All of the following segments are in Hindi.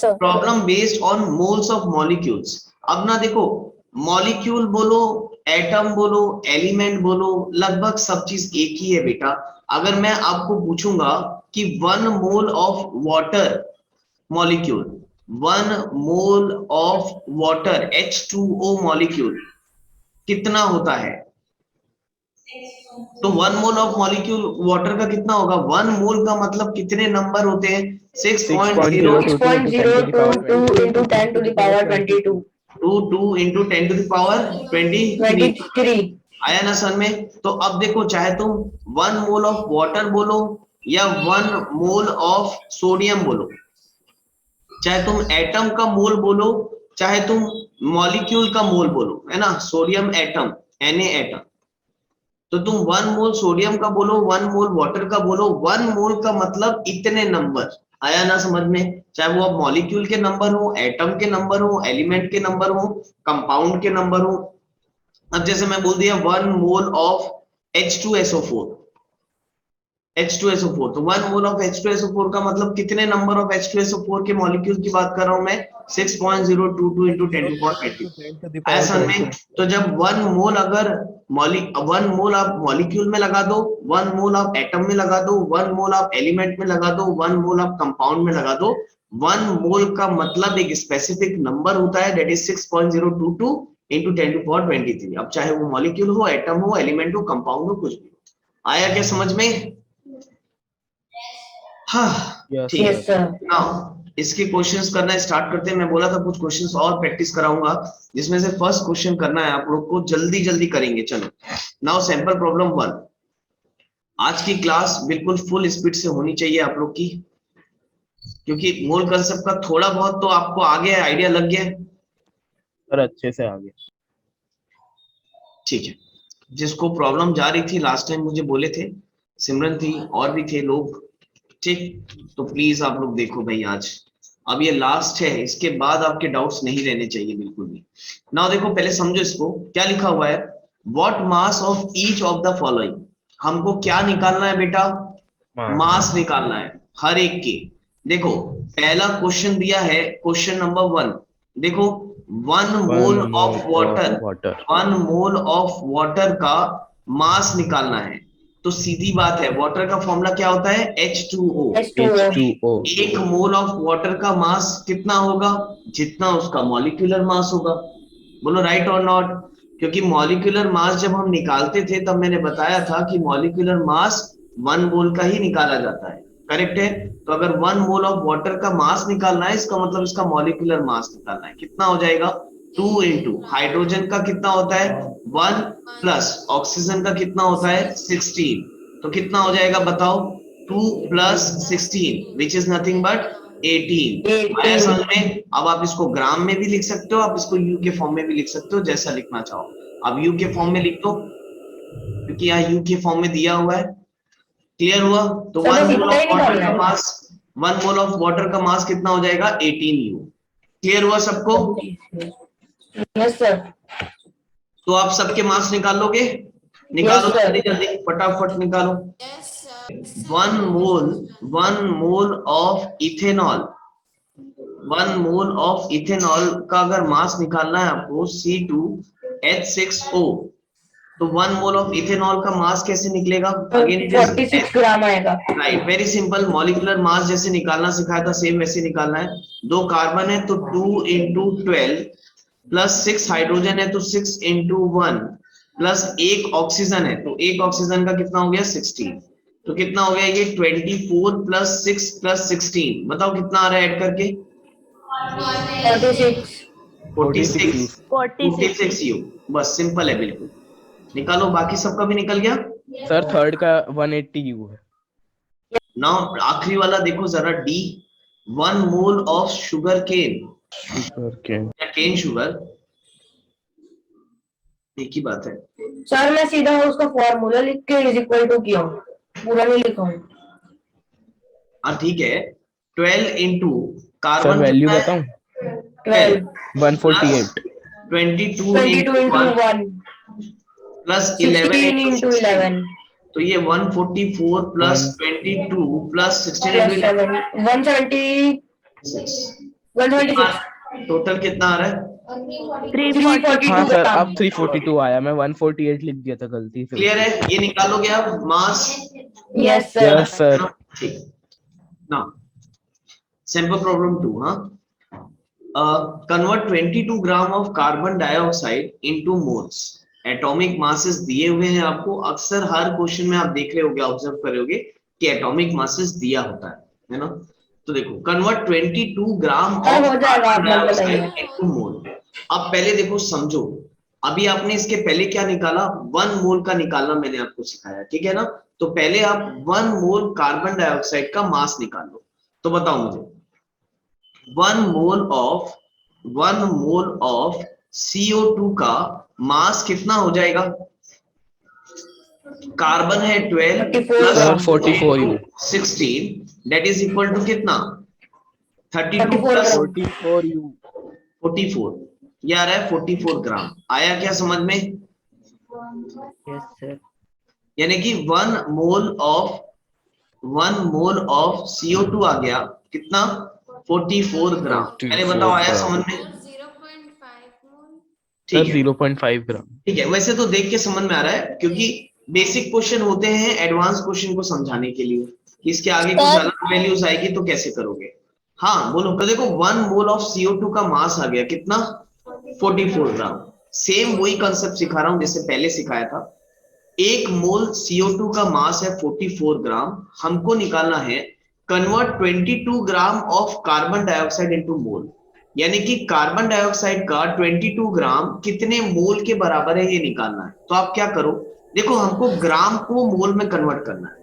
sir. Problem based on moles of molecules. अब ना देखो, मॉलिक्यूल बोलो, एटम बोलो, एलिमेंट बोलो, लगभग सब चीज एक ही है बेटा। अगर मैं आपको पूछूंगा कि 1 mole of water molecule, 1 mole of water H2O molecule कितना होता है, तो 1 मोल ऑफ मॉलिक्यूल वाटर का कितना होगा? 1 मोल का मतलब कितने नंबर होते हैं? 6.0 6.022 into 10 to the power 22. 2 into 10 to the power 23। 23. आया ना सन में? तो अब देखो, चाहे तुम 1 मोल ऑफ वाटर बोलो या 1 मोल ऑफ सोडियम बोलो, चाहे तुम एटम का मोल बोलो, चाहे तुम मॉलिक्यूल का मोल बोलो, है ना, सोडियम एटम, Na एटम, तो तुम 1 मोल सोडियम का बोलो, 1 मोल वाटर का बोलो, 1 मोल का मतलब इतने नंबर। आया ना समझ में? चाहे वो अब मॉलिक्यूल के नंबर हो, एटम के नंबर हो, एलिमेंट के नंबर हो, कंपाउंड के नंबर हो। अब जैसे मैं बोल दिया 1 मोल ऑफ H2SO4, H2SO4, तो 1 मोल ऑफ H2SO4 का मतलब कितने नंबर ऑफ H2SO4 के मॉलिक्यूल की बात कर रहा हूं मैं? 6.022 into 10 to the power 20। ऐसा में तो जब 1 मोल अगर 1 मोल आप मॉलिक्यूल में लगा दो, 1 मोल आप एटम में लगा दो, 1 मोल आप एलिमेंट में लगा दो, 1 मोल आप कंपाउंड में लगा दो, 1 मोल का मतलब एक स्पेसिफिक नंबर होता है, that is 6.022 into 10 to the power 23। अब चाहे वो मॉलिक्यूल हो, एटम हो, एलिमेंट हो, कंपाउंड हो, कुछ भी हो। आया क्या समझ में? हाँ ठीक Yes, sir. है। नाउ इसके क्वेश्चंस करना स्टार्ट करते हैं। मैं बोला था कुछ क्वेश्चंस और प्रैक्टिस कराऊंगा, जिसमें से फर्स्ट क्वेश्चन करना है आप लोग को, जल्दी जल्दी करेंगे। चलो नाउ सैंपल प्रॉब्लम 1। आज की क्लास बिल्कुल फुल स्पीड से होनी चाहिए आप लोग की, क्योंकि मोल कंसेप्ट का थोड़ा बहुत तो आपको आ गया, आइडिया लग गया है सर, अच्छे से आ गया। ठीक है। जिसको प्रॉब्लम जा रही थी लास्ट टाइम मुझे बोले थे, सिमरन थी और भी थे लोग, ठीक, तो प्लीज आप लोग देखो भाई, आज अब ये लास्ट है, इसके बाद आपके डाउट्स नहीं रहने चाहिए बिल्कुल भी। नाउ देखो, पहले समझो इसको, क्या लिखा हुआ है, what mass of each of the following. हमको क्या निकालना है बेटा? मास निकालना है हर एक की। देखो पहला क्वेश्चन दिया है, क्वेश्चन नंबर 1, देखो 1 mole of water, 1 mole of water का मास निकालना है। तो सीधी बात है, वाटर का फॉर्मूला क्या होता है? H2O। एक मोल ऑफ वाटर का मास कितना होगा? जितना उसका मॉलिक्यूलर मास होगा। बोलो राइट और नॉट? क्योंकि मॉलिक्यूलर मास जब हम निकालते थे तब मैंने बताया था कि मॉलिक्यूलर मास 1 मोल का ही निकाला जाता है, करेक्ट है? तो अगर 1 मोल ऑफ वाटर का मास निकालना है, इसका मतलब इसका मॉलिक्यूलर मास निकालना है। कितना हो जाएगा? 2 इंटू हाइड्रोजन का कितना होता है? 1 प्लस ऑक्सीजन का कितना होता है? 16। तो कितना हो जाएगा बताओ? 2 plus 16 which is nothing but 18। आया समझ में? अब आप इसको ग्राम में भी लिख सकते हो, आप इसको यू के फॉर्म में भी लिख सकते हो, जैसा लिखना चाहो। अब यू के फॉर्म में लिख दो, क्योंकि यहाँ यू के फॉर्म में दिया हुआ है। क्लियर हुआ? तो 1 मोल ऑफ वाटर का मास, 1 मोल ऑफ वाटर का मास कितना हो जाएगा? 18U। क्लियर हुआ सबको? Yes sir. तो आप सबके मास निकाल लोगे? निकालो जल्दी जल्दी, फटाफट निकालो। 1 mole of ethanol, 1 mole of ethanol का अगर मास निकालना है आपको, C2H6O, तो 1 मोल ऑफ इथेनॉल का मास कैसे निकलेगा? अगेन 46 ग्राम आएगा। Right, very simple. Molecular mass जैसे निकालना सिखाया था, सेम वैसे निकालना है। 2 कार्बन है तो 2 इंटू 12 प्लस 6 हाइड्रोजन है तो 6 इंटू 1 प्लस 1 ऑक्सीजन है तो 1 ऑक्सीजन का कितना हो गया? 16। तो कितना हो गया ये? 24 प्लस 6 प्लस 16, बताओ कितना आ रहा है ऐड करके? 46U। बस सिंपल है बिल्कुल, निकालो। बाकी सबका भी निकल गया सर? थर्ड का 180U है। नाउ आखिरी वाला देखो जरा, D, 1 mole of sugar cane, cane sugar, एक ही बात है सर। मैं सीधा उसका फॉर्मूला लिख के इज इक्वल टू किया हूँ, पूरा नहीं लिखा हूँ। हाँ ठीक है। 12 इंटू कार्बन, सर वैल्यू बताऊं? 12 148 22 into 1 प्लस 16 into 11, तो ये 144 प्लस 22 प्लस 16 into 11 176 126 टोटल कितना आ रहा है? 342 हाँ सर, ग्राम। अब 342 आया, मैं 148 लिख दिया था गलती से। क्लियर है? ये निकालोगे आप mass? Yes sir. Yes sir. ठीक। नाउ सिंपल प्रॉब्लम 2, हाँ। Convert 22 gram of carbon dioxide into moles. Atomic masses दिए हुए हैं आपको, अक्सर हर क्वेश्चन में आप देख रहे होगे, ऑब्जर्व कर रहे होगे कि एटॉमिक मासेस दिया होता है ना। तो देखो, कन्वर्ट 22 ग्राम सर, ऑफ हो जाएगा, आप कार्बन नंबर डाइऑक्साइड लगाइए। इनटू मोल। अब पहले देखो, समझो, अभी आपने इसके पहले क्या निकाला? 1 मोल का निकालना मैंने आपको सिखाया, ठीक है ना। तो पहले आप 1 मोल कार्बन डाइऑक्साइड का मास निकाल लो। तो बताओ मुझे, 1 मोल ऑफ CO2 का मास कितना हो जाएगा? कार्बन है 12 प्लस सर 44U। 16, that is equal to कितना? 32 प्लस 44U। 44, ये आ रहा है 44 ग्राम। आया क्या समझ में? Yes sir. यानी कि 1 मोल ऑफ CO2 आ गया कितना? 44 ग्राम। पहले बताओ, 44 आया ग्राम। समझ में? 0.5 मोल। सर ठीक है, 0.5 ग्राम। ठीक है। वैसे तो देख के समझ में आ रहा है, क्योंकि बेसिक क्वेश्चन होते हैं एडवांस क्वेश्चन को समझाने के लिए कि इसके आगे कुछ अलग वैल्यूज आएगी तो कैसे करोगे। हाँ बोलो। तो देखो, 1 मोल ऑफ CO2 का मास आ गया कितना? 44 ग्राम। सेम वही कंसेप्ट सिखा रहा हूं जैसे पहले सिखाया था। 1 मोल CO2 का मास है 44 ग्राम। हमको निकालना है convert 22 gram of carbon dioxide into मोल, यानी कि कार्बन डाइऑक्साइड का 22 ग्राम कितने मोल के बराबर है ये निकालना है। तो आप क्या करो, देखो, हमको ग्राम को मोल में कन्वर्ट करना है,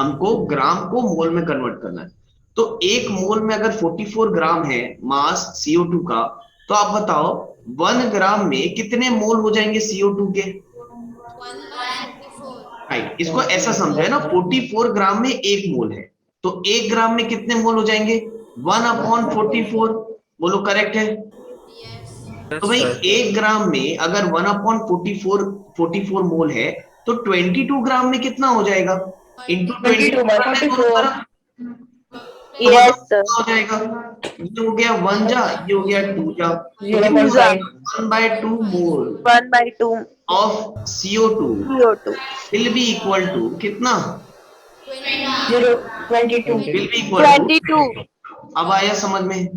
हमको ग्राम को मोल में कन्वर्ट करना है। तो 1 मोल में अगर 44 ग्राम है मास CO2 का, तो आप बताओ 1 ग्राम में कितने मोल हो जाएंगे CO2 के? 1/44। राइट, इसको ऐसा समझा है ना, 44 ग्राम में 1 मोल है, तो 1 ग्राम में कितने मोल हो जाएंगे? 1/44। बोलो, करेक्ट है? यस। तो भाई 1 ग्राम में अगर 1/44 मोल है, तो 22 ग्राम में कितना हो जाएगा? Into 22 by 44। तो बताओ यस सर। कितना हो जाएगा? ये हो गया 1 जा, ये हो गया 2 जा, तो 0.5। 1/2 मोल 1/2 of CO2 CO2। will be equal to कितना? 22। will be equal to 22। अब आया समझ में?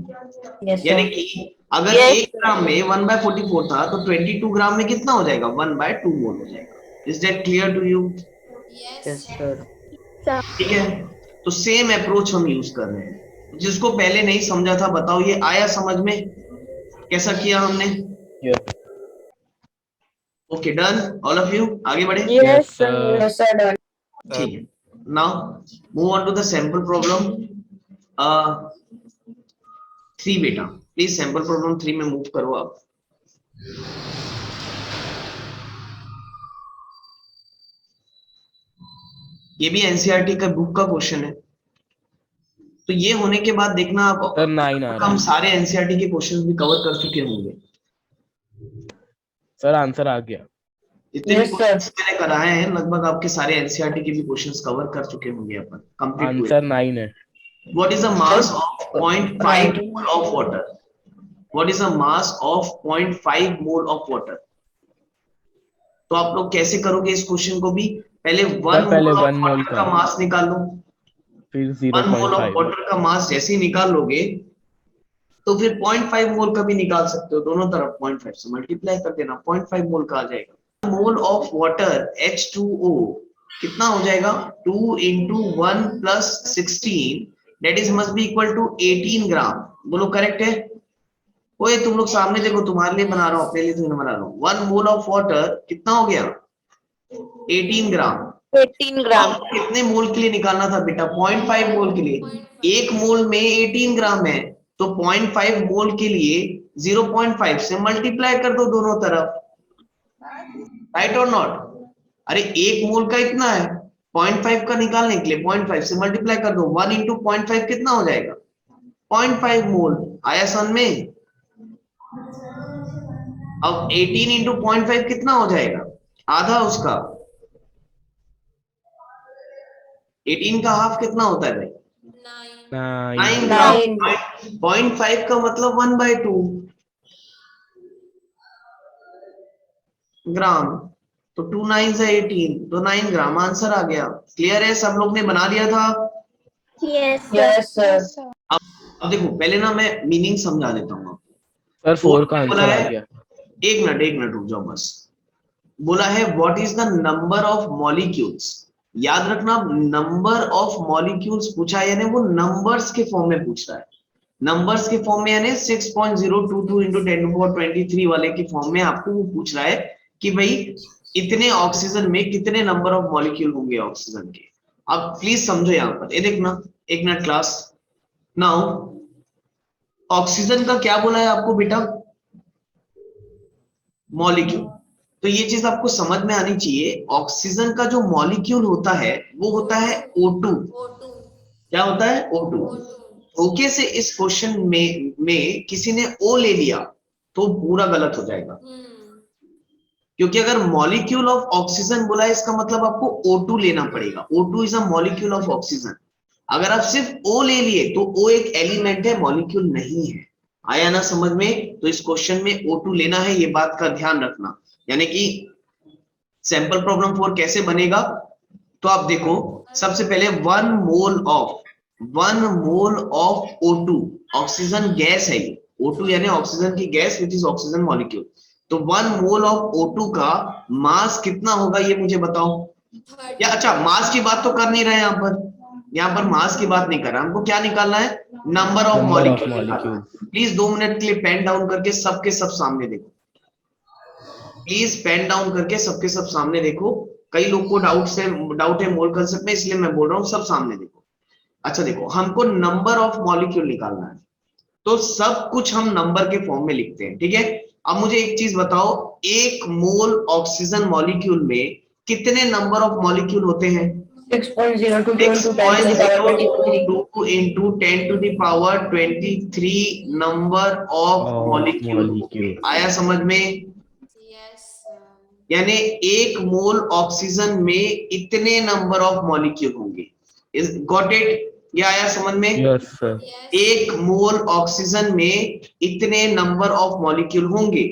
यस यानी सर। कि अगर Yes, 1 ग्राम में 1/44 था, तो 22 ग्राम में कितना हो जाएगा? 1/2 मोल हो जाएगा। Is that clear to you? Yes. Sir. ठीक है, तो सेम अप्रोच हम यूज कर रहे हैं। जिसको पहले नहीं समझा था, बताओ ये आया समझ में? कैसा किया हमने? Yes okay, done all of you, आगे बढ़े। Yes, sir. Sir. Yes sir, done. ठीक है, now move on to the sample problem 3। बेटा प्लीज सैंपल प्रॉब्लम 3 में मूव करो आप। ये भी एनसीईआरटी का बुक का क्वेश्चन है, तो ये होने के बाद देखना आप, सर 9 आ रहा हम है। सारे एनसीईआरटी के क्वेश्चंस भी कवर कर चुके होंगे। सर आंसर आ गया। जितने भी Yes, sir. क्वेश्चंस मैंने कराए हैं, लगभग आपके सारे एनसीईआरटी के भी क्वेश्चंस कवर कर चुके होंगे अपन, कंप्लीट हुए। आंसर 9 है। What is the mass of 0.5 mole of water? What is the mass of 0.5 mole of water? तो आप लोग कैसे करोगे इस क्वेश्चन को भी? पहले 1 पहले मोल ऑफ 1 मोल वाटर का, का मास निकालो। फिर 1 मोल ऑफ 0.5। वाटर का मास जैसे ही निकाल लोगे, तो फिर 0.5 मोल का भी निकाल सकते हो, दोनों तरफ 0.5 से मल्टीप्लाई कर देना, 0.5 मोल का आ जाएगा। मोल ऑफ वाटर H2O कितना हो जाएगा? 2 into 1 plus 16, that is must be equal to 18 ग्राम। बोलो, करेक्ट है? ओए तुम लोग सामने देखो, तुम्हारे लिए बना रहा हूँ, अपने लिए तो नहीं बना रहा हूँ। 1 मोल ऑफ वाटर कितना हो गया? 18 ग्राम। 18 ग्राम। अब कितने मोल के लिए निकालना था बेटा? 0.5 मोल के लिए। 1 मोल में 18 ग्राम है, तो 0.5 मोल के लिए 0.5 से मल्टीप्लाई कर दो दोनों तरफ, राइट और नॉट? अरे 1 मोल का इतना है, 0.5 का निकालने के लिए 0.5 से मल्टीप्लाई कर दो। 1 into 0.5 कितना हो जाएगा? 0.5 मोल। आया समझ में? अब 18 into 0.5 कितना हो जाएगा? आधा उसका। 18 का हाफ कितना होता है भाई? 9। 9 9 ग्राम। 9 0.5 का मतलब 1/2 ग्राम, तो 2 9 से 18, तो 9 ग्राम आंसर आ गया। क्लियर है, सब लोग ने बना लिया था। Yes, sir. Yes sir. अब देखो पहले ना मैं मीनिंग समझा देता हूँ। सर 4 का बोला आंसर आ है, गया। एक मिनट रुक जाओ बस। बोला है what is the number of molecules. याद रखना, नंबर ऑफ मॉलिक्यूल्स पूछा है, यानी वो नंबर्स के फॉर्म में पूछ रहा है। नंबर्स के फॉर्म में यानी 6.022 इंटू 10⁻23 वाले के फॉर्म में आपको वो पूछ रहा है कि भाई इतने ऑक्सीजन में कितने नंबर ऑफ मॉलिक्यूल होंगे ऑक्सीजन के। अब प्लीज समझो यहाँ पर, ये देखना, एक मिनट क्लास। नाउ ऑक्सीजन का क्या बोला है आपको बेटा, मॉलिक्यूल। तो ये चीज आपको समझ में आनी चाहिए, ऑक्सीजन का जो मॉलिक्यूल होता है वो होता है O2। O2 क्या होता है, O2। O2 ओके से इस क्वेश्चन में किसी ने O ले लिया तो पूरा गलत हो जाएगा, क्योंकि अगर मॉलिक्यूल ऑफ ऑक्सीजन बोला है इसका मतलब आपको O2 लेना पड़ेगा। O2 is a molecule of oxygen. अगर आप सिर्फ O ले लिए तो O एक एलिमेंट है, मॉलिक्यूल नहीं है। आया ना समझ में? तो इस क्वेश्चन में O2 लेना है, ये बात का ध्यान रखना। यानी कि सैंपल प्रॉब्लम 4 कैसे बनेगा, तो आप देखो सबसे पहले 1 mole of O2, oxygen gas है ये। O2 यानी ऑक्सीजन की gas which is oxygen molecule. तो 1 मोल ऑफ O2 का मास कितना होगा ये मुझे बताओ। या अच्छा, मास की बात तो कर नहीं रहे यहाँ पर मास की बात नहीं कर रहा, हमको क्या निकालना है, number of molecule. Please 2 minute के लिए पेन डाउन करके सबके सब सामने देखो। प्लीज पेन डाउन करके सबके सब सामने देखो। कई लोग को डाउट है मोल कंसेप्ट में, इसलिए मैं बोल रहा हूँ सब सामने देखो। अच्छा देखो, हमको नंबर ऑफ मॉलिक्यूल निकालना है, तो सब कुछ हम नंबर के फॉर्म में लिखते हैं, ठीक है। अब मुझे एक चीज बताओ, 1 मोल ऑक्सीजन मॉलिक्यूल में कितने नंबर ऑफ मॉलिक्यूल होते हैं? 6.022 into 10 to the power 23 6.022 into 10 to the power 23 number of molecule. आया समझ में? Yes यानी 1 मोल ऑक्सीजन में इतने नंबर ऑफ मॉलिक्यूल होंगे। Got it? ये आया समझ में? Yes sir. 1 मोल ऑक्सीजन में इतने नंबर ऑफ मॉलिक्यूल होंगे,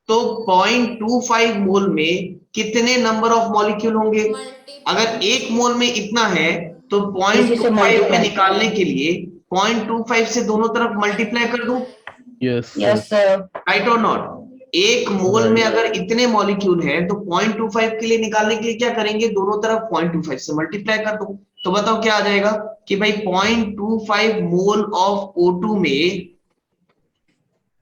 तो 0.25 मोल में कितने नंबर ऑफ मॉलिक्यूल होंगे? अगर 1 मोल में इतना है तो 0.25 में निकालने के लिए 0.25 से दोनों तरफ मल्टीप्लाई कर दो। Yes yes sir. राइट और नॉट? 1 मोल में अगर इतने मॉलिक्यूल है तो 0.25 के लिए निकालने के लिए क्या करेंगे, दोनों तरफ 0.25 से मल्टीप्लाई कर दो। तो बताओ क्या आ जाएगा कि भाई 0.25 मोल ऑफ O2 में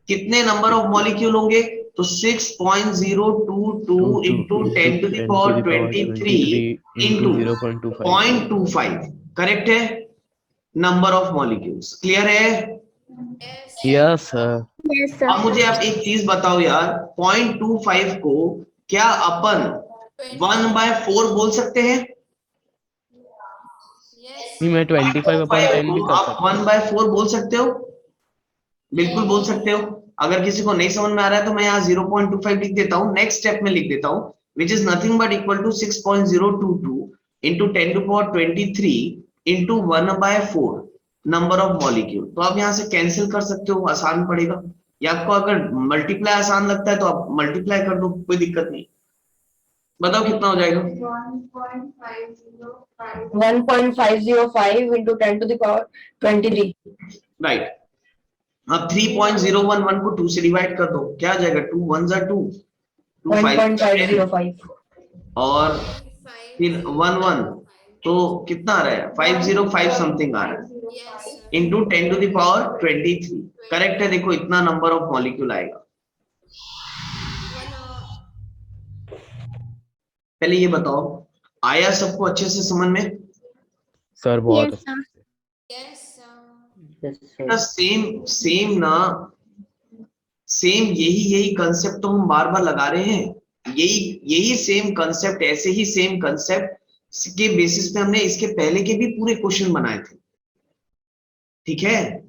कितने नंबर ऑफ मॉलिक्यूल होंगे? तो 6.022 into 10 to the power 23 into 0.25। Correct है, नंबर ऑफ मॉलिक्यूल्स। क्लियर है? Yes sir. Yes, sir. अब मुझे आप एक चीज बताओ यार, 0.25 को क्या अपन 1/4 बोल सकते हैं? नहीं, मैं 25/10 भी कर आप सकता हूँ। 1/4 बोल सकते हो, बिल्कुल बोल सकते हो। अगर किसी को नहीं समझ में आ रहा है तो मैं यहाँ 0.25 लिख देता हूँ, नेक्स्ट स्टेप में लिख देता हूँ, which is nothing but equal to 6.022 into 10 to power 23 into 1/4 number of molecule. तो आप यहाँ से कैंसिल कर सकते हो, आसान पड़ेगा। या आपको अगर मल्टीप्लाई आसान लगता है तो आप मल्टीप्लाई कर दो, कोई दिक्कत नहीं। बताओ कितना हो जाएगा? 1.505 into 10 to the power 23। Right. अब 3.011 को 2 से डिवाइड कर दो, क्या आ जाएगा? 2 1 जा 2, 2 5 1.505 और फिर 1 1, तो कितना आ रहा है? 505 समथिंग आ रहा है into 10 to the power 23। Correct है, देखो इतना नंबर ऑफ मॉलिक्यूल आएगा। पहले ये बताओ, आया सबको अच्छे से समझ में? सर बहुत Yes, sir. सेम यही कंसेप्ट तो हम बार बार लगा रहे हैं। यही सेम कंसेप्ट, ऐसे ही सेम कंसेप्ट के बेसिस पे हमने इसके पहले के भी पूरे क्वेश्चन बनाए थे, ठीक है।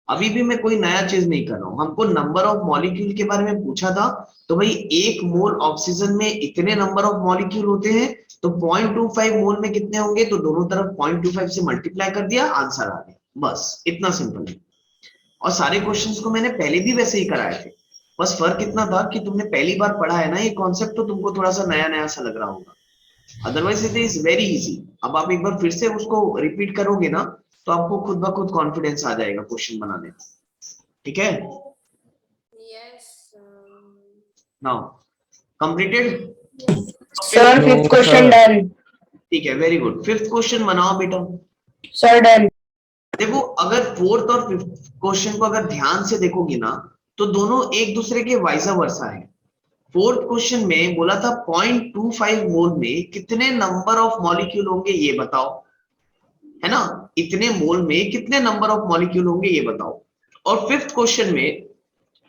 अभी भी मैं कोई नया चीज नहीं कर रहा हूँ, हमको नंबर ऑफ मॉलिक्यूल के बारे में पूछा था, तो भाई 1 मोल ऑक्सीजन में इतने नंबर ऑफ मॉलिक्यूल होते हैं, तो 0.25 मोल में कितने होंगे, तो दोनों तरफ 0.25 से मल्टीप्लाई कर दिया, आंसर आ गया, बस इतना सिंपल है। और सारे क्वेश्चंस को मैंने पहले भी वैसे ही कराए थे, बस फर्क इतना था कि तुमने पहली बार पढ़ा है ना ये कॉन्सेप्ट, तो तुमको थोड़ा सा नया नया सा लग रहा होगा, otherwise it is very easy. अब आप एक बार फिर से उसको रिपीट करोगे ना, तो आपको खुद ब खुद कॉन्फिडेंस आ जाएगा क्वेश्चन बनाने में, ठीक है। Yes. Now completed. Sir No, fifth question sir. Done. ठीक है, वेरी गुड। फिफ्थ क्वेश्चन बनाओ बेटा। Sir done. देखो अगर फोर्थ और फिफ्थ क्वेश्चन को अगर ध्यान से देखोगे ना, तो दोनों एक दूसरे के वाइसा वर्सा है। फोर्थ क्वेश्चन में बोला था 0.25 मोल में कितने नंबर ऑफ मॉलिक्यूल होंगे ये बताओ, है ना, इतने मोल में कितने नंबर ऑफ मॉलिक्यूल होंगे ये बताओ। और फिफ्थ क्वेश्चन में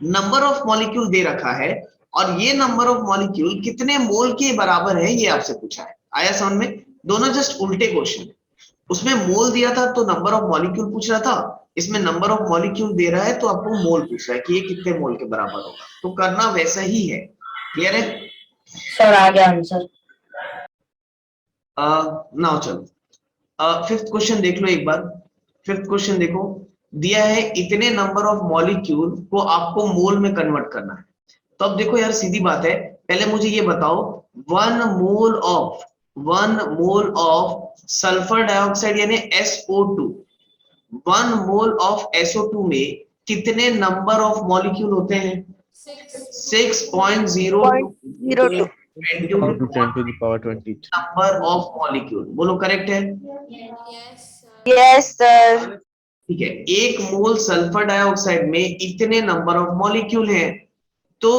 नंबर ऑफ मॉलिक्यूल दे रखा है, और ये नंबर ऑफ मॉलिक्यूल कितने मोल के बराबर है ये आपसे पूछा है। आया समझ में? दोनों जस्ट उल्टे क्वेश्चन है। उसमें मोल दिया था तो नंबर ऑफ मॉलिक्यूल पूछ रहा था, इसमें नंबर ऑफ मॉलिक्यूल दे रहा है तो आपको मोल पूछ रहा है कि ये कितने मोल के बराबर होगा, तो करना वैसा ही है। क्लियर है? सर आ गया आंसर। नाउ चलो फिफ्थ क्वेश्चन देख लो एक बार। फिफ्थ क्वेश्चन देखो, दिया है इतने नंबर ऑफ मॉलिक्यूल को आपको मोल में कन्वर्ट करना है। तो अब देखो यार सीधी बात है, पहले मुझे ये बताओ, 1 मोल ऑफ सल्फर डाइऑक्साइड यानी SO2, 1 मोल ऑफ SO2 में कितने नंबर ऑफ मॉलिक्यूल होते हैं? 6.02 0.02 into 10 to the power 23. Number of molecule. बोलो करेक्ट है? Yes, sir. Yes, sir. ठीक है, 1 मोल सल्फर डाइऑक्साइड में इतने नंबर ऑफ मॉलिक्यूल हैं, तो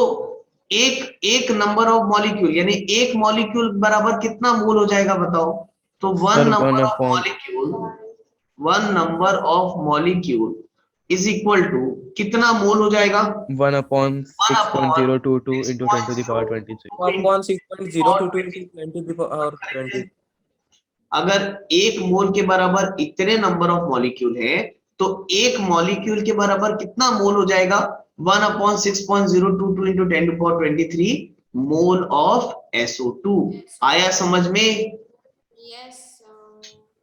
एक नंबर ऑफ मॉलिक्यूल यानी एक मॉलिक्यूल बराबर कितना मोल हो जाएगा बताओ? तो Sir, 1 number of molecule is equal to कितना मोल हो जाएगा? 1 upon 6.022 into 10 to the power 23. 1/6.022 into 10 to the power 20. अगर एक मोल के बराबर इतने नंबर ऑफ मॉलिक्यूल है, तो एक मॉलिक्यूल के बराबर कितना मोल हो जाएगा? 1/6.022 into 10 to the power 23 mole of SO2। आया समझ में? Yes,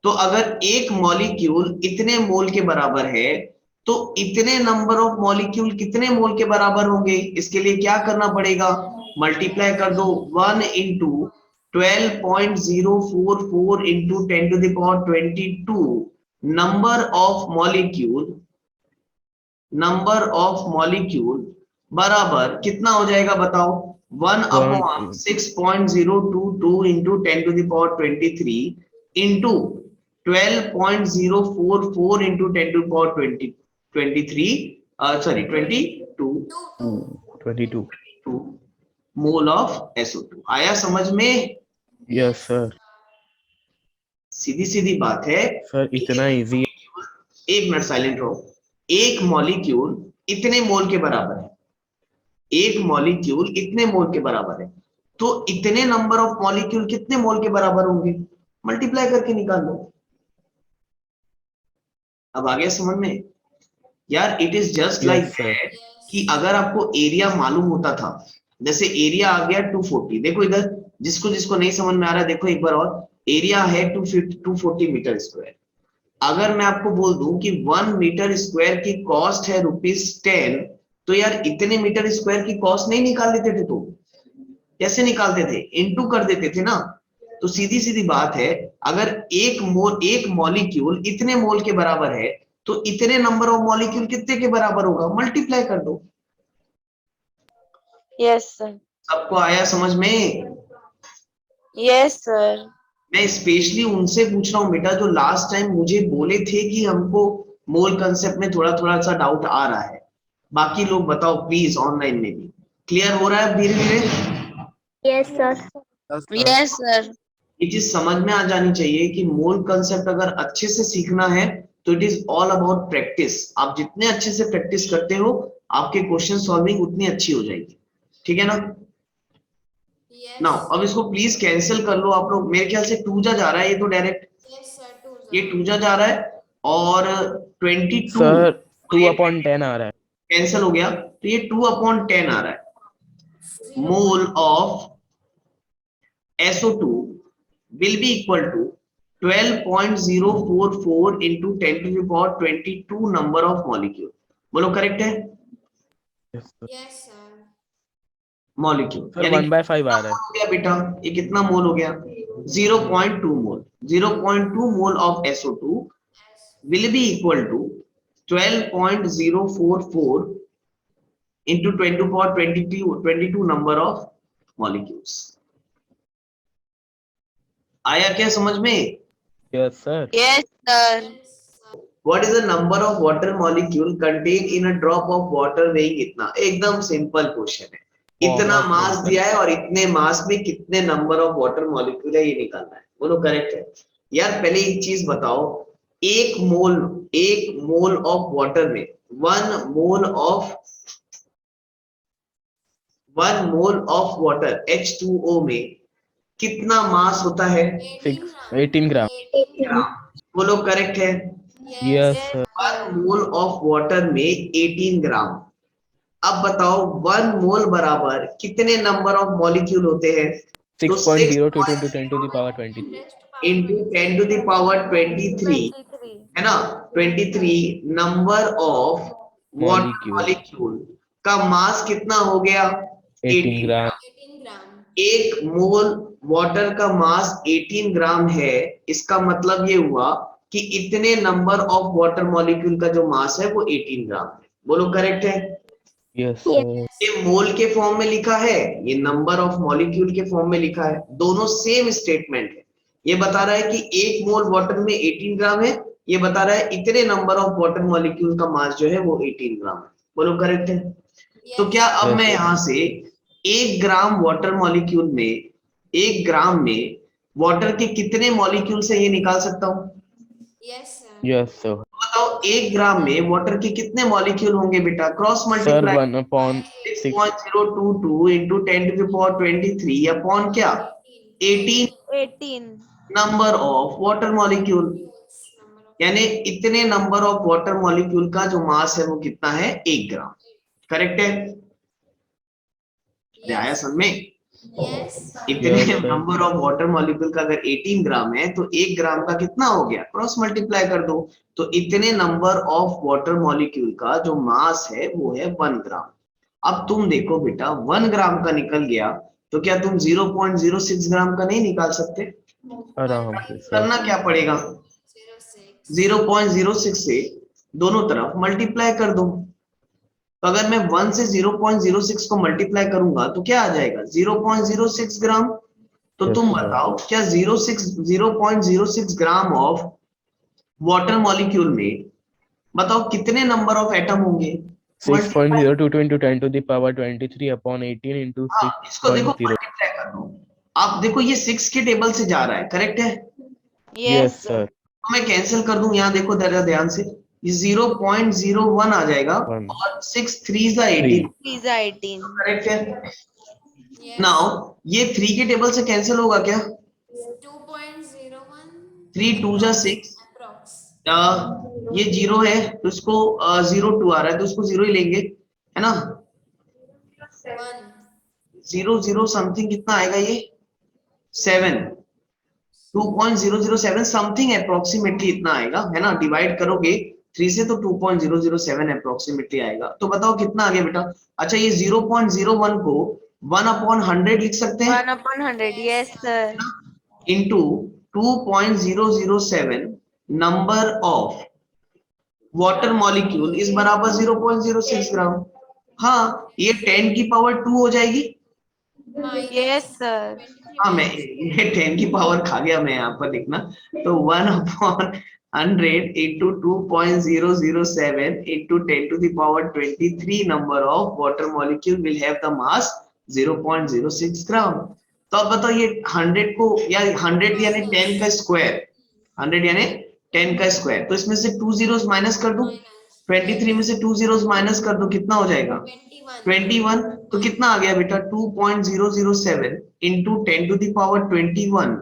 तो अगर एक मॉलिक्यूल इतने मोल के बराबर है, तो इतने नंबर ऑफ मॉलिक्यूल कितने मोल के बराबर होंगे? इसके लिए क्या करना पड़ेगा? मल्टीप्लाई कर दो 1 into 12.044 into 10 to the power 22 number of molecule बराबर कितना हो जाएगा बताओ? 1/6.022 into 10 to the power 23 into 12.044 into 10 to the power 22 22. Mole of SO2। आया समझ में? Yes, sir. सीधी सीधी बात है Sir, इतना easy है. एक मिनट साइलेंट रहो। एक मॉलिक्यूल इतने मोल के बराबर है, एक मॉलिक्यूल इतने मोल के बराबर है, तो इतने नंबर ऑफ मॉलिक्यूल कितने मोल के बराबर होंगे? मल्टीप्लाई करके निकाल लो। अब आ गया समझ में? यार it is just like that कि अगर आपको एरिया मालूम होता था, जैसे एरिया आ गया 240, देखो इधर जिसको जिसको नहीं समझ में आ रहा है देखो एक बार और, एरिया है 240 मीटर स्क्वायर। अगर मैं आपको बोल दूं कि 1 मीटर स्क्वायर की कॉस्ट है ₹10, तो यार इतने मीटर स्क्वायर की कॉस्ट नहीं निकाल लेते थे? तो कैसे निकालते थे? इनटू कर देते थे ना। तो सीधी सीधी बात है, अगर एक मॉलिक्यूल इतने मोल के बराबर है, तो इतने नंबर ऑफ मॉलिक्यूल कितने के बराबर होगा? मल्टीप्लाई कर दो। Yes, sir. सबको आया समझ में? Yes, sir. मैं स्पेशली उनसे पूछ रहा हूँ बेटा जो लास्ट टाइम मुझे बोले थे कि हमको मोल कंसेप्ट में थोड़ा थोड़ा सा डाउट आ रहा है। बाकी लोग बताओ प्लीज, ऑनलाइन में भी क्लियर हो रहा है धीरे धीरे? Yes, sir. Yes, sir. ये चीज समझ में आ जानी चाहिए कि मोल कंसेप्ट अगर अच्छे से सीखना है तो it is all about practice. आप जितने अच्छे से प्रैक्टिस करते हो, आपके क्वेश्चन सॉल्विंग उतनी अच्छी हो जाएगी, ठीक है ना? yes. नाउ अब इसको प्लीज कैंसिल कर लो आप लोग। मेरे ख्याल से 2 जा रहा है ये तो डायरेक्ट, Yes, sir. 2 ये 2 जा रहा है, और 22 Sir, 2/10 आ रहा है। कैंसिल हो गया, तो ये 2/10 आ रहा है। Mole of SO2 will be equal to 12.044 into 10 to the power 22 number of molecule। बोलो करेक्ट है? Yes, sir. Yes, sir. Molecule Sir, 1/5 आ रहा है। हो गया बेटा, ये कितना मोल हो गया? 0.2 मोल। 0.2 mole of SO2 will be equal to 12.044 into 10 to the power 22 number of molecules। आया क्या समझ में? Yes, sir. Yes, sir. What is the number of water molecule contained in a drop of water weighing इतना? एकदम सिंपल क्वेश्चन है। इतना बहुत मास simple। दिया है और इतने मास में कितने नंबर ऑफ वाटर मॉलिक्यूल है ये निकालना है। बोलो करेक्ट है? यार पहले एक चीज बताओ, एक मोल ऑफ वाटर में 1 मोल ऑफ वाटर H2O में कितना मास होता है? 18 ग्राम। बोलो करेक्ट है? Yes, Yes, sir. 1 mole of water में 18 ग्राम। अब बताओ 1 मोल बराबर कितने नंबर ऑफ मॉलिक्यूल होते हैं? 6.02 into 10 to the power 23। Into 10 to the power 23 है ना, 23 number of water Molecule। Molecule का मास कितना हो गया? 18 ग्राम। 18 ग्राम। एक मोल वाटर का मास 18 ग्राम है। इसका मतलब ये हुआ कि इतने नंबर ऑफ वाटर मॉलिक्यूल का जो मास है वो 18 ग्राम है। बोलो करेक्ट है? Yes, तो sir. ये मोल के फॉर्म में लिखा है, ये नंबर ऑफ मॉलिक्यूल के फॉर्म में लिखा है, दोनों सेम स्टेटमेंट है। ये बता रहा है कि एक मोल वाटर में 18 ग्राम है, ये बता रहा है इतने नंबर ऑफ वाटर मॉलिक्यूल का मास जो है वो 18 ग्राम है। बोलो करेक्ट है? तो क्या अब Yes, मैं sir. यहाँ से 1 ग्राम वाटर मॉलिक्यूल में 1 ग्राम में वाटर के कितने मॉलिक्यूल से ये निकाल सकता हूँ? Yes, sir. Yes, sir. बताओ 1 ग्राम में वाटर के कितने मॉलिक्यूल होंगे बेटा? Cross Sir, multiply 1/6। 6.022 into 10 to the power 23 upon क्या? 18 18. Number of water molecule. यानी इतने नंबर ऑफ वाटर मॉलिक्यूल का जो मास है वो कितना है? 1 ग्राम। करेक्ट है? आया समझ में? Yes. इतने Yes, sir. Number of water molecule का अगर 18 ग्राम है तो 1 ग्राम का कितना हो गया? क्रॉस मल्टीप्लाई कर दो, तो इतने नंबर ऑफ वाटर मॉलिक्यूल का जो मास है वो है 1 ग्राम। अब तुम देखो बेटा 1 ग्राम का निकल गया तो क्या तुम 0.06 ग्राम का नहीं निकाल सकते? आराम से सर। करना क्या पड़ेगा? 0.06 से दोनों तरफ मल्टीप्लाई कर दो। तो अगर मैं 1 से 0.06 को मल्टीप्लाई करूंगा तो क्या आ जाएगा? 0.06 ग्राम। तो Yes, तुम sir. बताओ क्या 0.06 ग्राम ऑफ वाटर मॉलिक्यूल में बताओ कितने नंबर ऑफ एटम होंगे? 6.022 into 10 to the power 23 upon 18 into हाँ, इसको देखो 6.0। मल्टीप्लाई कर दो। आप देखो ये 6 के टेबल से जा रहा है, करेक्ट है? Yes, sir. तो मैं कैंसिल कर दूं, यहाँ देखो जरा ध्यान से, ये 0.01 आ जाएगा One. और 6 3 18 Please 18. करेक्ट है? Yes. नाउ ये 3 के टेबल से कैंसिल होगा क्या? 2.01. 3 2 जा 6, Approx. ये 0 है तो इसको 0.2 आ रहा है तो उसको 0 ही लेंगे, है ना? 1. 0 समथिंग कितना आएगा ये? 7, 2.007 समथिंग अप्रोक्सीमेटली इतना आएगा, है ना? डिवाइड करोगे 3 से तो 2.007 अप्रोक्सीमेटली आएगा। तो बताओ कितना आ गया बेटा? अच्छा ये 0.01 को 1/100 लिख सकते हैं 1/100. Yes, sir. Into 2.007 number of water molecule इस बराबर 0.06 ग्राम। हाँ, ये 10 की पावर 2 हो जाएगी। Yes, sir. हाँ, मैं ये 10 की पावर खा गया मैं यहाँ पर लिखना। तो 1/100 into 2.007 into 10 to the power 23 number of water molecule will have the mass 0.06 ग्राम। तो अब बताओ ये 100 को या 100 यानी 10 का स्क्वायर, 100 यानी 10 का स्क्वायर, तो इसमें से 2 zeros माइनस कर दो, 23 में से 2 zeros माइनस कर दो, कितना हो जाएगा? 21। तो कितना आ गया बेटा? 2.007 into 10 to the power 21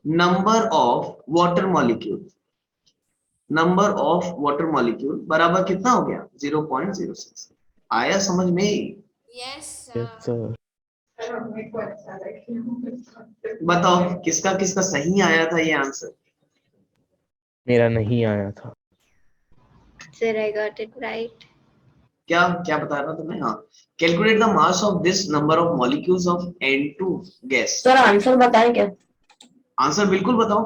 number of water molecule. Number of water molecule बराबर कितना हो गया 0.06। आया समझ में? Yes, Yes, sir. sir. बताओ किसका किसका सही आया था ये आंसर? मेरा नहीं आया था। Sir, I got it right. क्या क्या बता रहा तुम्हें? हाँ, calculate the mass of this number of molecules of N2 gas. Sir answer बताएं क्या? आंसर बिल्कुल बताओ।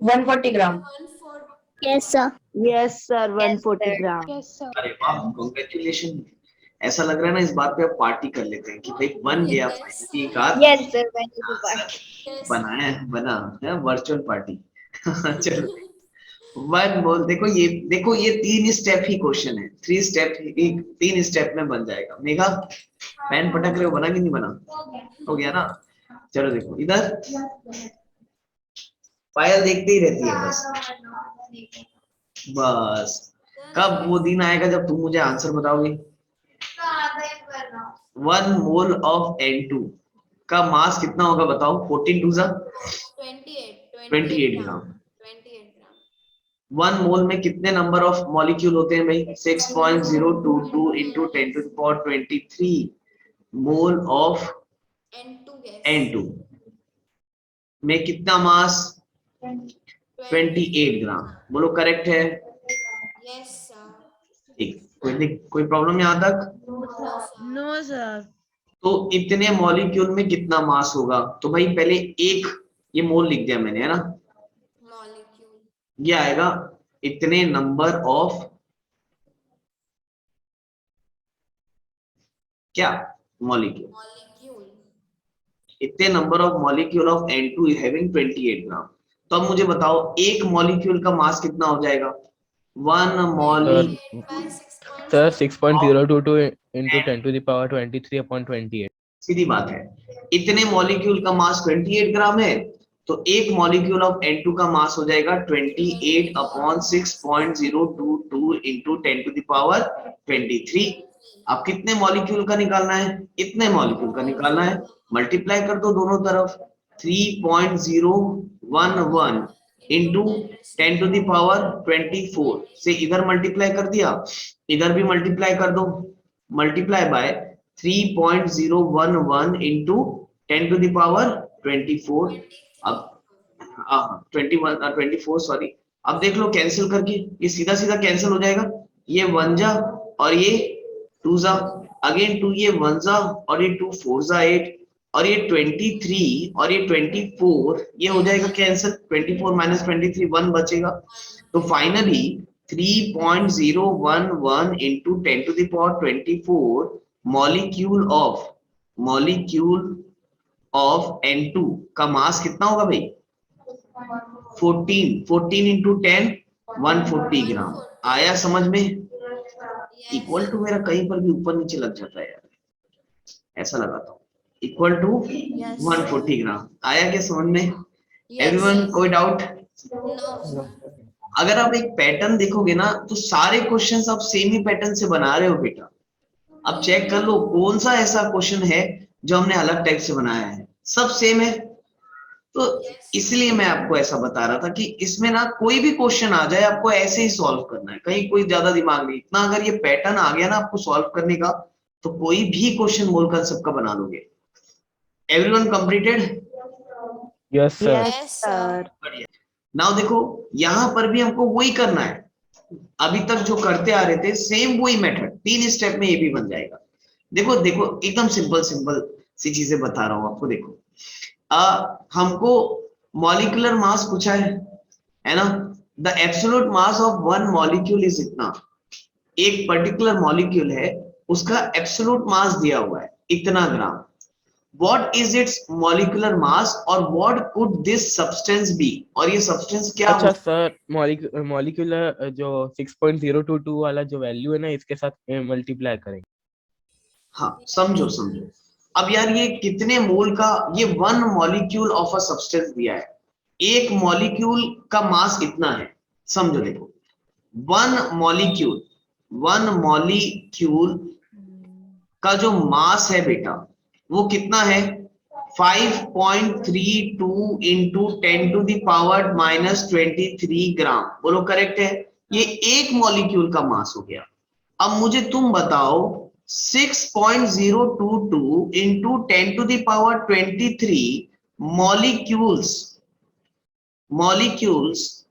140 ग्राम। 140. Yes, sir. Yes, sir. 140 sir. gram. Yes, sir. अरे वाह, कांग्रेचुलेशन। ऐसा लग रहा है ना इस बात पे अब पार्टी कर लेते हैं कि भाई बन गया Yes, फाइनली एक आध Yes, sir. When you do party. Yes. बनाया बना है वर्चुअल पार्टी। चलो वन बोल, देखो ये 3 स्टेप ही क्वेश्चन है, 3 स्टेप, 3 स्टेप में बन जाएगा। मेघा पेन पटक रहे हो, बना कि नहीं बना? हो गया ना? चलो देखो इधर पायल देखते ही रहती है बस कब वो दिन आएगा जब तुम मुझे आंसर बताओगे। 1 मोल ऑफ N2 का मास कितना होगा बताओ? 14 टू 28 ग्राम। 28 gram. 1 मोल में कितने नंबर ऑफ मॉलिक्यूल होते हैं भाई? 6.022 into 10 to the power 23 mole of N2 gas. N2 में कितना मास? 28 ग्राम। बोलो करेक्ट है? Yes, sir. ठीक, कोई प्रॉब्लम यहाँ तक? No, sir. No, sir. तो इतने मॉलिक्यूल में कितना मास होगा? तो भाई पहले एक ये मोल लिख दिया मैंने, है ना? Molecule. ये आएगा इतने नंबर ऑफ क्या? मॉलिक्यूल। Molecule. इतने number of molecule of N2 having 28 ग्राम। तो अब मुझे बताओ एक मॉलिक्यूल का मास कितना हो जाएगा? 1 molecule By 6.0. Sir, 6.022 into 10 to the power 23 upon 28. सीधी बात है, इतने मॉलिक्यूल का मास 28 ग्राम है, तो एक मॉलिक्यूल ऑफ N2 का मास हो जाएगा 28 upon 6.022 into 10 to the power 23। अब कितने मॉलिक्यूल का निकालना है? इतने मॉलिक्यूल का निकालना है, मल्टीप्लाई कर दो दोनों तरफ। 3.011 इंटू 10 टू द पावर 24 से इधर मल्टीप्लाई कर दिया, इधर भी मल्टीप्लाई कर दो, multiply by 3.011 into 10 to the power 24। अब 24 सॉरी। अब देख लो कैंसिल करके, ये सीधा सीधा कैंसिल हो जाएगा, ये 1 जा और ये 2 जा, अगेन 2, ये 1 जा और ये 2 4 जा 8 और ये 23 और ये 24, ये हो जाएगा कैंसिल। 24 माइनस 23 1 बचेगा। तो finally 3.011 into 10 to the power 24 molecule of N2 का मास कितना होगा भाई? 14 इंटू 10 140 ग्राम। आया समझ में? इक्वल टू मेरा कहीं पर भी ऊपर नीचे लग जाता है यार, ऐसा लगाता हूँ। इक्वल टू 140 ग्राम। आया क्या समझ में? एवरीवन कोई डाउट? No. अगर आप एक पैटर्न देखोगे ना तो सारे क्वेश्चंस आप सेम ही पैटर्न से बना रहे हो बेटा। अब चेक कर लो कौन सा ऐसा क्वेश्चन है जो हमने अलग टाइप से बनाया है, सब सेम है। तो इसलिए मैं आपको ऐसा बता रहा था कि इसमें ना कोई भी क्वेश्चन आ जाए आपको ऐसे ही सॉल्व करना है, कहीं कोई ज्यादा दिमाग नहीं। इतना अगर ये पैटर्न आ गया ना आपको सॉल्व करने का, तो कोई भी क्वेश्चन मोल कंसेप्ट का बना लोगे। Everyone completed? Yes, sir. Yes, sir. Now देखो यहाँ पर भी हमको वही करना है, अभी तक जो करते आ रहे थे सेम वही मेथड, 3 स्टेप में ये भी बन जाएगा। देखो एकदम सिंपल सी चीजें बता रहा हूँ आपको। देखो हमको मॉलिक्यूलर मास पूछा है ना? The absolute mass of one molecule is इतना। एक पर्टिकुलर मॉलिक्यूल है, उसका एब्सोल्यूट मास दिया हुआ है इतना ग्राम। What is its molecular mass और what could this substance be? और ये substance क्या अच्छा हो? सर, मॉलिक्यूलर जो 6.022 वाला जो वैल्यू है ना, इसके साथ मल्टीप्लाई करेंगे। हाँ समझो। अब यार ये कितने मोल का, ये 1 मॉलिक्यूल ऑफ अ सब्सटेंस दिया है, एक मॉलिक्यूल का मास इतना है। समझो देखो 1 मॉलिक्यूल का जो मास है बेटा वो कितना है? 5.32 इंटू 10 टू द पावर -23 ग्राम। बोलो करेक्ट है? ये एक मॉलिक्यूल का मास हो गया। अब मुझे तुम बताओ 6.022 into 10 to the power 23 molecules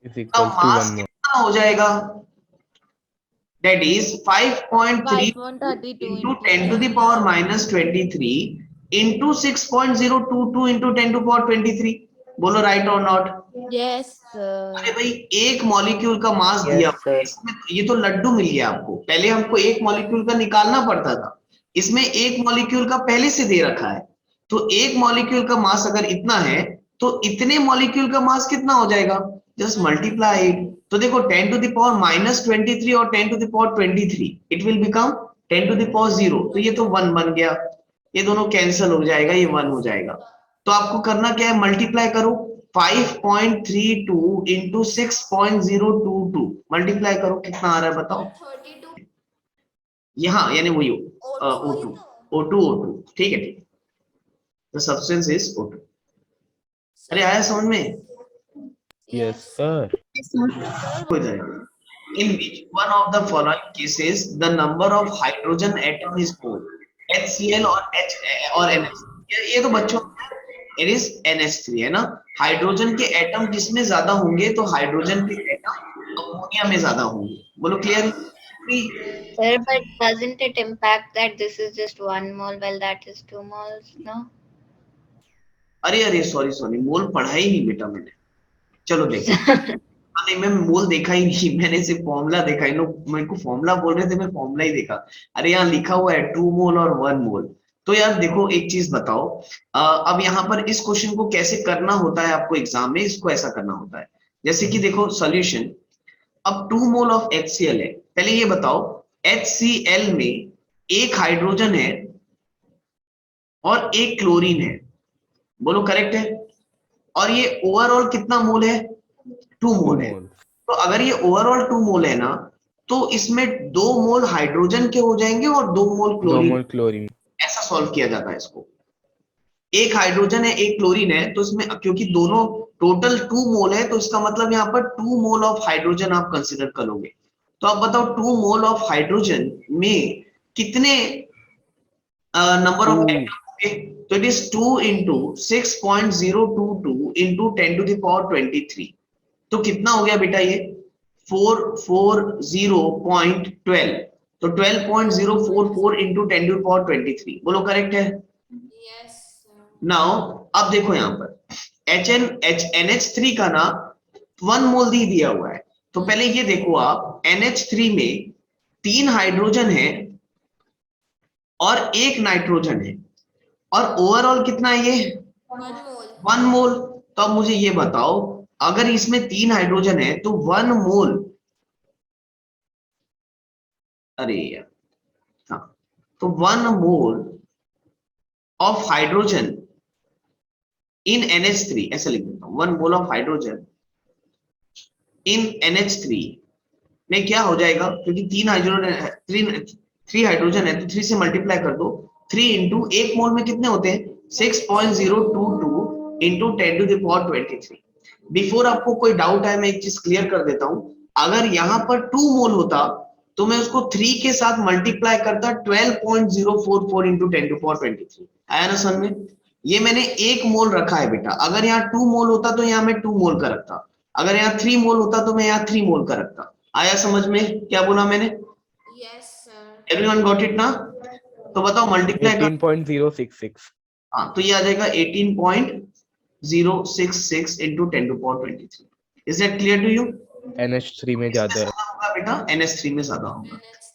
is का इक्वल टू मास 1 मोल। कितना हो जाएगा? That is 5.3 532 into 10 to the power minus 23 into 6.022 into 10 to the power 23. बोलो right or not? Yes, अरे sir. भाई एक मॉलिक्यूल का मास Yes, दिया sir. इसमें ये तो लड्डू मिल गया आपको। पहले हमको एक मॉलिक्यूल का निकालना पड़ता था, इसमें एक मॉलिक्यूल का पहले से दे रखा है। तो एक मॉलिक्यूल का मास अगर इतना है तो इतने मॉलिक्यूल का मास कितना हो जाएगा? Just multiply it. तो देखो 10 टू द पावर माइनस 23 और 10 to the power 23 it will become 10 to the power 0। तो ये तो 1 बन गया, ये दोनों कैंसिल हो जाएगा, ये 1 हो जाएगा। तो आपको करना क्या है? मल्टीप्लाई करो 5.32 इंटू 6.022 मल्टीप्लाई करो, कितना आ रहा है बताओ? 32. यहाँ यानी वही O2 O2 ठीक है, ठीक। The substance is O2। अरे आया समझ में? Yes sir. हो जाएगा। In which one of the following cases the number of hydrogen atom is more? HCl और H और NH। ये तो बच्चों it is NH3 है ना। हाइड्रोजन के एटम किसमें ज्यादा होंगे? तो हाइड्रोजन के एटम अमोनिया में ज्यादा होंगे। बोलो clear? Sir, but doesn't it impact that this is just 1 mole while that is 2 moles? No. अरे सॉरी मोल पढ़ा ही नहीं बेटा मैंने। चलो देखो नहीं मैं मोल देखा ही नहीं, मैंने सिर्फ फॉर्मूला देखा। इन लोग मेरे को फॉर्मूला बोल रहे थे, मैं फॉर्मूला ही देखा। अरे यहाँ लिखा हुआ है 2 मोल और 1 मोल। तो यार देखो एक चीज बताओ, अब यहाँ पर इस क्वेश्चन को कैसे करना होता है आपको एग्जाम में, इसको ऐसा करना होता है जैसे कि देखो सॉल्यूशन। अब 2 मोल ऑफ HCl है, पहले ये बताओ HCl में एक हाइड्रोजन है और एक क्लोरीन है। बोलो करेक्ट है? और ये ओवरऑल कितना मोल है? 2 मोल है। तो अगर ये ओवरऑल 2 मोल है ना, तो इसमें 2 मोल हाइड्रोजन के हो जाएंगे और 2 मोल क्लोरीन। ऐसा सॉल्व किया जाता है इसको। एक हाइड्रोजन है एक क्लोरीन है, तो इसमें क्योंकि दोनों टोटल 2 मोल है, तो इसका मतलब यहाँ पर 2 मोल ऑफ हाइड्रोजन आप कंसिडर करोगे। तो आप बताओ 2 मोल ऑफ हाइड्रोजन में कितने नंबर ऑफ एटम होंगे? तो it is 2 into 6.022 into 10 to the power 23। तो कितना हो गया बेटा ये? 440.12। तो 12.044 इंटू 10 टू द पावर 23। बोलो करेक्ट है? Yes, sir. नाउ अब देखो यहाँ पर NH3 का ना 1 मोल दिया हुआ है। तो पहले ये देखो आप NH3 में 3 हाइड्रोजन है और 1 नाइट्रोजन है, और ओवरऑल कितना है ये? 1 mole. 1 मोल। तो अब मुझे ये बताओ अगर इसमें 3 हाइड्रोजन है तो 1 मोल, अरे यार हाँ, तो 1 mole of hydrogen in NH3 ऐसा लिख देता हूं, 1 mole of hydrogen in NH3 में क्या हो जाएगा? क्योंकि 3 हाइड्रोजन है तो 3 से मल्टीप्लाई कर दो। 3 इंटू 1 मोल में कितने होते हैं? 6.022 into 10 to the power 23। Before आपको कोई डाउट है मैं एक चीज क्लियर कर देता हूं, अगर यहाँ पर 2 मोल होता तो मैं उसको 3 के साथ मल्टीप्लाई करता 12.044 इंटू 10 टू पावर 23। आया ना समझ में? ये मैंने 1 मोल रखा है बेटा। अगर यहाँ 2 मोल होता तो यहाँ मैं 2 मोल का रखता, अगर यहाँ 3 मोल होता तो मैं यहाँ 3 मोल का रखता। आया समझ में क्या बोला मैंने? Yes, sir. Everyone got it ना? तो बताओ मल्टीप्लाई 18.066। हाँ तो ये आ जाएगा 18.066 into 10 to power 23। Is that clear to you? NH3 में ज्यादा है। होगा बेटा NH3 में ज्यादा होगा। NH